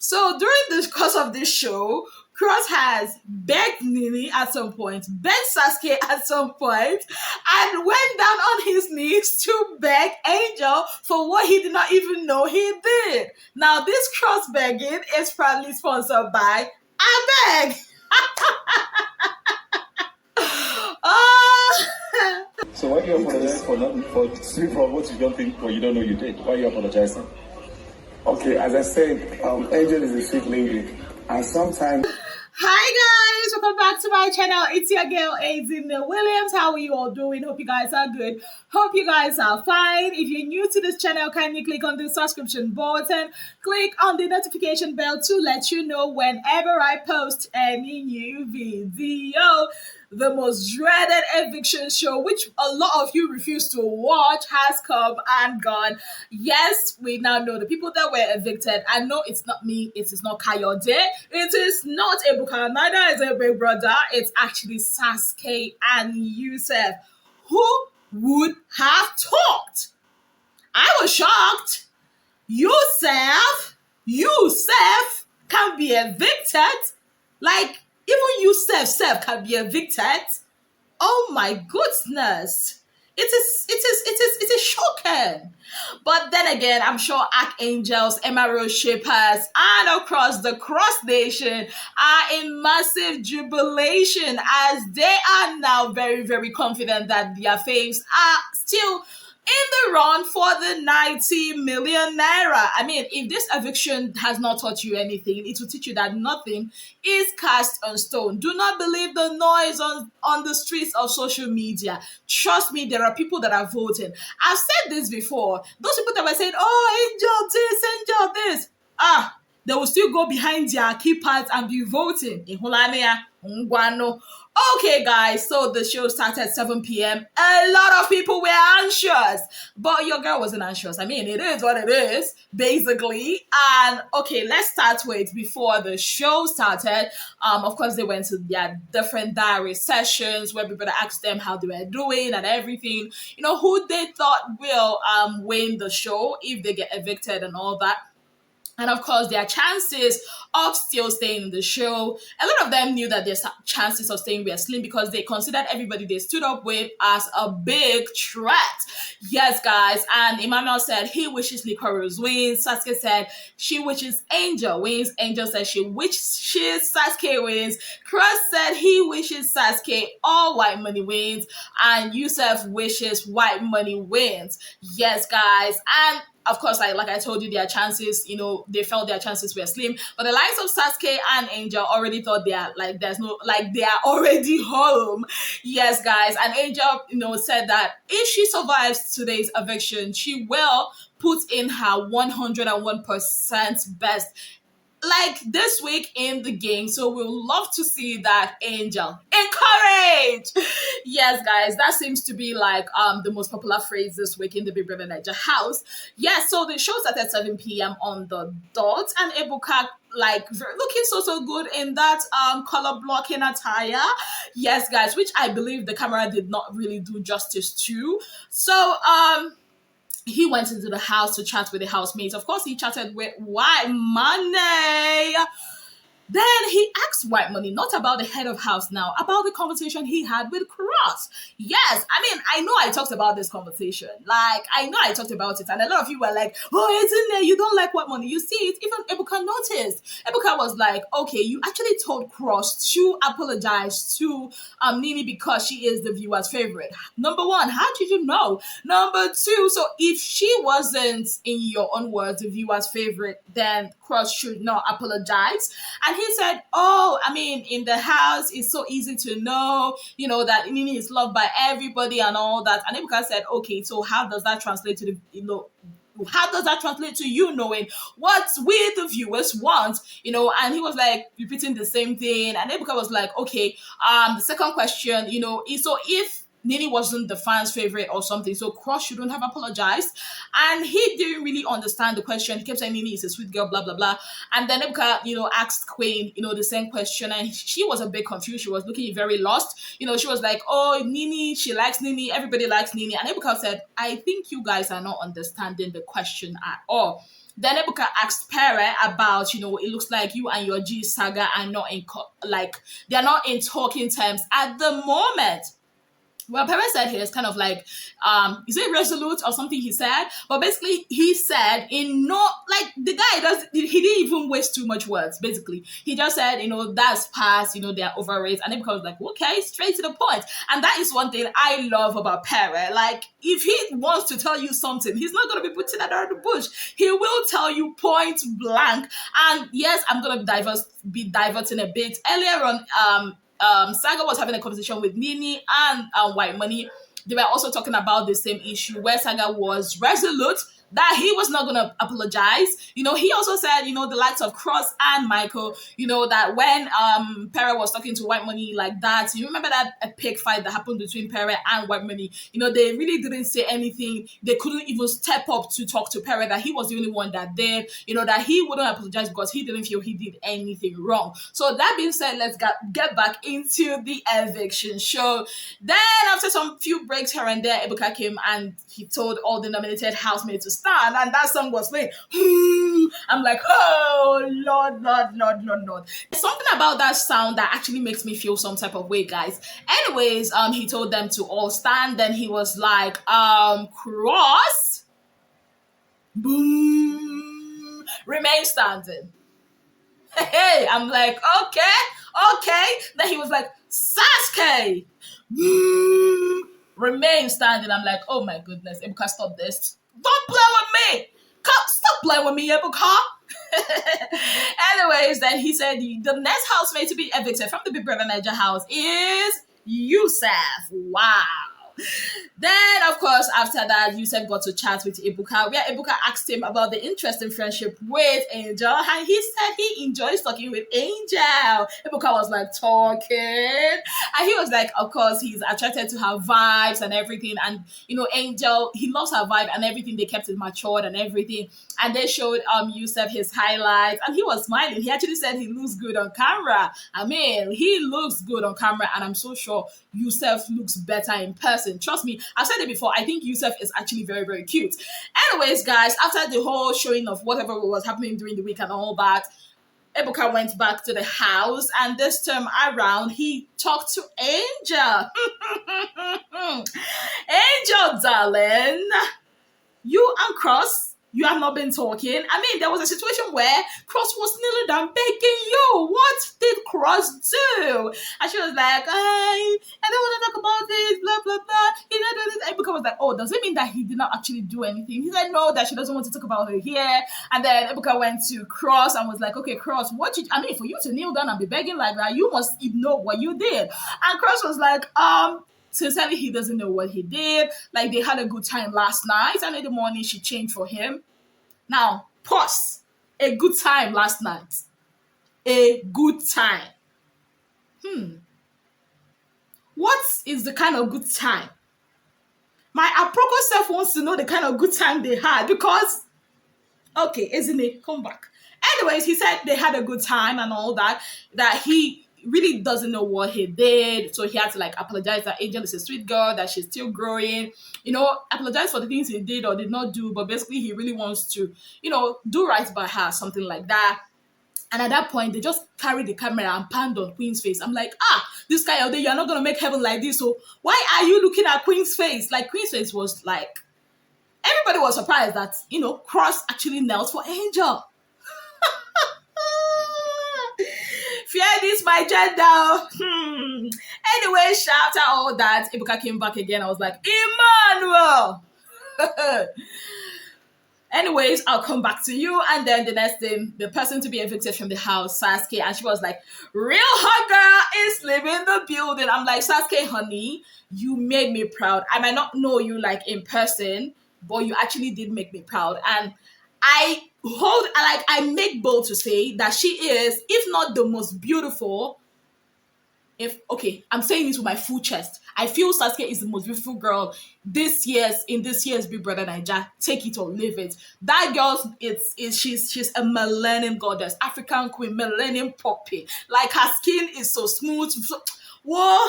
So during the course of this show, Cross has begged Nini at some point, begged Saskay at some point, and went down on his knees to beg Angel for what he did not even know he did. Now, this cross begging is proudly sponsored by Abeg. Oh, So why are you apologizing for not for sleep from what you don't think or you don't know you did? Why are you apologizing? Okay, as I said, Angel is a sweet lady, and sometimes. hi guys, welcome back to my channel. It's your girl Azine Williams. How are you all doing? Hope you guys are good. Hope you guys are fine. If you're new to this channel, kindly click on the subscription button. Click on the notification bell to let you know whenever I post any new video. The most dreaded eviction show, which a lot of you refuse to watch, has come and gone. Yes, we now know the people that were evicted. I know it's not me, it is not Kayode, it is not Ebuka, neither is a big brother. It's actually Saskay and Yousef. Who would have talked? I was shocked. Yousef can be evicted. Like, even Yousef can be evicted. Oh my goodness. It is shocking. But then again, I'm sure archangels, MRO shapers, and across the cross nation are in massive jubilation as they are now very, very confident that their faves are still in the run for the 90 million naira. I mean, if this eviction has not taught you anything, it will teach you that nothing is cast on stone. Do not believe the noise on the streets of social media. Trust me, there are people that are voting. I've said this before. Those people that were saying, oh, angel this. They will still go behind their keypads and be voting. Okay, guys, so the show started at 7 p.m. A lot of people were anxious, but your girl wasn't anxious. I mean, it is what it is, basically. And okay, let's start with before the show started. Of course, they went to their different diary sessions where people asked them how they were doing and everything. You know, who they thought will win the show if they get evicted and all that. And of course, their chances of still staying in the show, a lot of them knew that their chances of staying were slim because they considered everybody they stood up with as a big threat. Yes, guys. And Emmanuel said he wishes Licorice wins. Saskay said she wishes Angel wins. Angel said she wishes Saskay wins. Cross said he wishes Saskay or Whitemoney wins. And Yousef wishes Whitemoney wins. Yes, guys. And of course, like I told you, their chances, they felt their chances were slim. But the likes of Saskay and Angel already thought they are they are already home. Yes, guys. And Angel, said that if she survives today's eviction, she will put in her 101% best like this week in the game. So we'll love to see that. Angel encourage. Yes, guys, that seems to be like the most popular phrase this week in the Bbnaija house. Yes, so the show started at 7 p.m. on the dot, and Ebuka looking so good in that color blocking attire. Yes, guys, which I believe the camera did not really do justice to. So he went into the house to chat with the housemates. Of course, he chatted with Whitemoney. Then he asked Whitemoney, not about the head of house now, about the conversation he had with Cross. Yes, I mean, I know I talked about this conversation. I know I talked about it. And a lot of you were like, oh, it's in there. You don't like Whitemoney. You see it. Even Ebuka noticed. Ebuka was like, okay, you actually told Cross to apologize to Nini because she is the viewer's favorite. Number one, how did you know? Number two, so if she wasn't, in your own words, the viewer's favorite, then Cross should not apologize. And he said, oh, I mean, in the house, it's so easy to know, that Nini is loved by everybody and all that. And Ebuka said, okay, so how does that translate to how does that translate to you knowing what we the viewers want? And he was like repeating the same thing. And Ebuka was like, okay, the second question, is so if Nini wasn't the fans' favorite or something, so Cross shouldn't have apologized. And he didn't really understand the question. He kept saying Nini is a sweet girl, blah, blah, blah. And then Ebuka, asked Queen, the same question. And she was a bit confused. She was looking very lost. She was like, oh, Nini, she likes Nini. Everybody likes Nini. And Ebuka said, I think you guys are not understanding the question at all. Then Ebuka asked Pere about, it looks like you and your G saga are not they're not in talking terms at the moment. Well, Pere said he is kind of like, is it resolute or something he said? But basically, he said the guy he didn't even waste too much words, basically. He just said, that's past, they're over it. And then because like, okay, straight to the point. And that is one thing I love about Pere. Like, if he wants to tell you something, he's not going to be putting that out of the bush. He will tell you point blank. And yes, I'm going to be diverting a bit. Earlier on, Saga was having a conversation with Nini and Whitemoney. They were also talking about the same issue where Saga was resolute that he was not going to apologize. He also said, the likes of Cross and Michael, that when Pere was talking to Whitemoney like that, you remember that epic fight that happened between Pere and Whitemoney? They really didn't say anything. They couldn't even step up to talk to Pere, that he was the only one that did, that he wouldn't apologize because he didn't feel he did anything wrong. So that being said, let's get back into the eviction show. Then after some few breaks here and there, Ebuka came and he told all the nominated housemates to stand, and that song was playing. I'm like, oh Lord. There's something about that sound that actually makes me feel some type of way, guys. Anyways, he told them to all stand. Then he was like, cross, boom, remain standing. Hey, I'm like, okay. Then he was like, Saskay, boom, remain standing. I'm like, oh my goodness, Ebuka, stop this. Don't play with me. Stop playing with me, Ebuka. Anyways, then he said the next housemate to be evicted from the Bbnaija house is Yousef. Wow. Then, of course, after that, Yousef got to chat with Ebuka, where Ebuka asked him about the interesting friendship with Angel, and he said he enjoys talking with Angel. Ebuka was like, talking? And he was like, of course, he's attracted to her vibes and everything, and, Angel, he loves her vibe and everything. They kept it matured and everything, and they showed Yousef his highlights, and he was smiling. He actually said he looks good on camera. I mean, he looks good on camera, and I'm so sure Yousef looks better in person. Trust me, I've said it before. I think Yousef is actually very, very cute. Anyways, guys, after the whole showing of whatever was happening during the week and all that, Ebuka went back to the house, and this time around, he talked to Angel. Angel, darling, you and Cross, you have not been talking. I mean, there was a situation where Cross was kneeling down begging you. What did Cross do? And she was like, I don't want to talk about this, blah, blah, blah. He didn't do this. Ebuka was like, oh, does it mean that he did not actually do anything? He said, no, that she doesn't want to talk about it here. And then Ebuka went to Cross and was like, okay, Cross, for you to kneel down and be begging like that, you must know what you did. And Cross was like, sincerely, he doesn't know what he did. Like, they had a good time last night, and in the morning, she changed for him. Now, pause. A good time last night. A good time. What is the kind of good time? My Aproko self wants to know the kind of good time they had, because, okay, isn't it? Come back. Anyways, he said they had a good time and all that he really doesn't know what he did, so he had to apologize that Angel is a sweet girl, that she's still growing, apologize for the things he did or did not do, but basically he really wants to, do right by her, something like that. And at that point, they just carried the camera and panned on Queen's face. I'm like, this guy out there, you're not going to make heaven like this, so why are you looking at Queen's face? Queen's face was everybody was surprised that, Cross actually knelt for Angel. Fear this, my gender. Anyway, after all that, Ebuka came back again. I was like, Emmanuel. Anyways, I'll come back to you. And then the next thing, the person to be evicted from the house, Saskay, and she was like, real hot girl is leaving the building. I'm like, Saskay, honey, you made me proud. I might not know you in person, but you actually did make me proud. And I make bold to say that she is, if not the most beautiful, I'm saying this with my full chest. I feel Saskay is the most beautiful girl in this year's Bbnaija. Take it or leave it. That girl, she's a millennium goddess, African queen, millennium poppy. Her skin is so smooth. Whoa.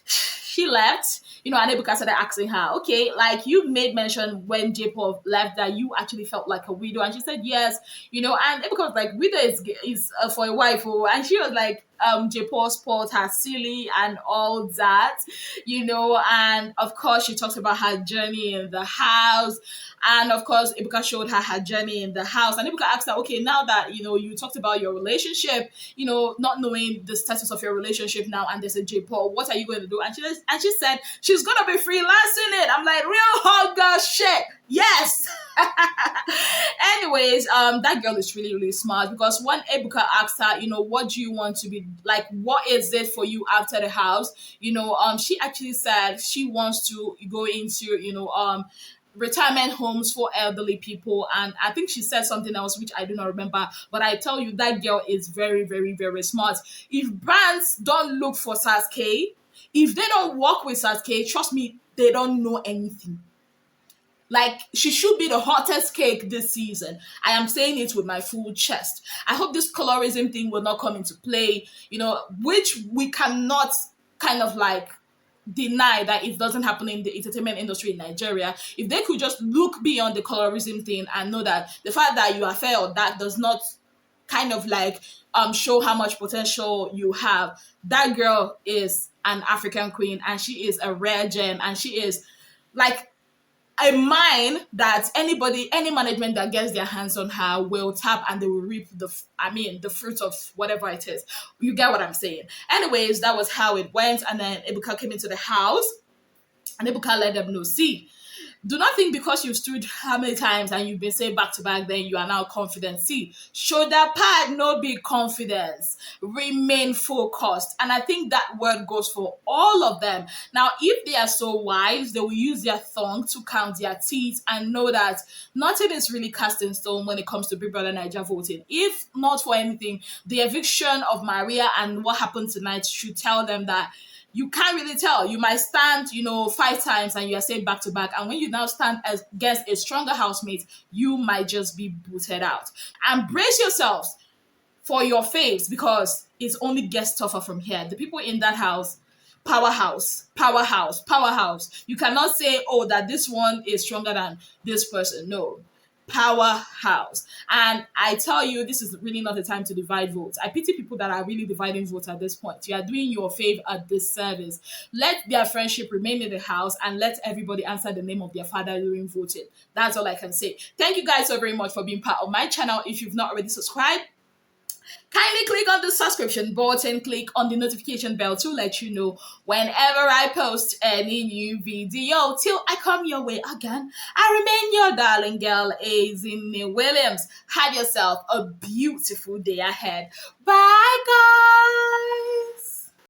She left. and Ebuka started asking her, okay, like you made mention when J Paul left that you actually felt like a widow, and she said yes, and Ebuka was like, widow is for a wife, oh, and she was like, J Paul sport her silly and all that, and of course she talked about her journey in the house, and of course Ebuka showed her journey in the house, and Ebuka asked her, okay, now that you talked about your relationship, not knowing the status of your relationship now, and there's a J Paul, what are you going to do? And she said she's gonna be freelancing it. I'm like, real hot girl shit. Yes. Anyways, that girl is really, really smart, because when Ebuka asked her, what do you want to be like? What is it for you after the house? She actually said she wants to go into, retirement homes for elderly people, and I think she said something else which I do not remember, but I tell you, that girl is very, very, very smart. If brands don't look for Saskay, if they don't work with Saskay, trust me, they don't know anything. Like, she should be the hottest cake this season. I am saying it with my full chest. I hope this colorism thing will not come into play, which we cannot kind of like deny that it doesn't happen in the entertainment industry in Nigeria. If they could just look beyond the colorism thing and know that the fact that you are fair or that does not kind of like show how much potential you have. That girl is an African queen, and she is a rare gem, and she is like a mine that any management that gets their hands on her will tap, and they will reap the fruits of whatever it is. You get what I'm saying? Anyways, that was how it went, and then Ebuka came into the house, and Ebuka let them know, see, do not think because you've stood how many times and you've been saying back to back, then you are now confident. See, shoulder pad, no big confidence. Remain focused. And I think that word goes for all of them. Now, if they are so wise, they will use their tongue to count their teeth and know that nothing is really cast in stone when it comes to Bbnaija voting. If not for anything, the eviction of Maria and what happened tonight should tell them that you can't really tell. You might stand, 5 times and you are saying back to back. And when you now stand against a stronger housemate, you might just be booted out. And brace yourselves for your faves, because it's only gets tougher from here. The people in that house, powerhouse. You cannot say, oh, that this one is stronger than this person. No. Powerhouse. And I tell you, this is really not a time to divide votes. I pity people that are really dividing votes at this point. You are doing your fave a disservice. Let their friendship remain in the house, and let everybody answer the name of their father during voting. That's all I can say. Thank you guys so very much for being part of my channel. If you've not already subscribed, kindly click on the subscription button, click on the notification bell to let you know whenever I post any new video. Till I come your way again, I remain your darling girl, Azine Williams. Have yourself a beautiful day ahead. Bye!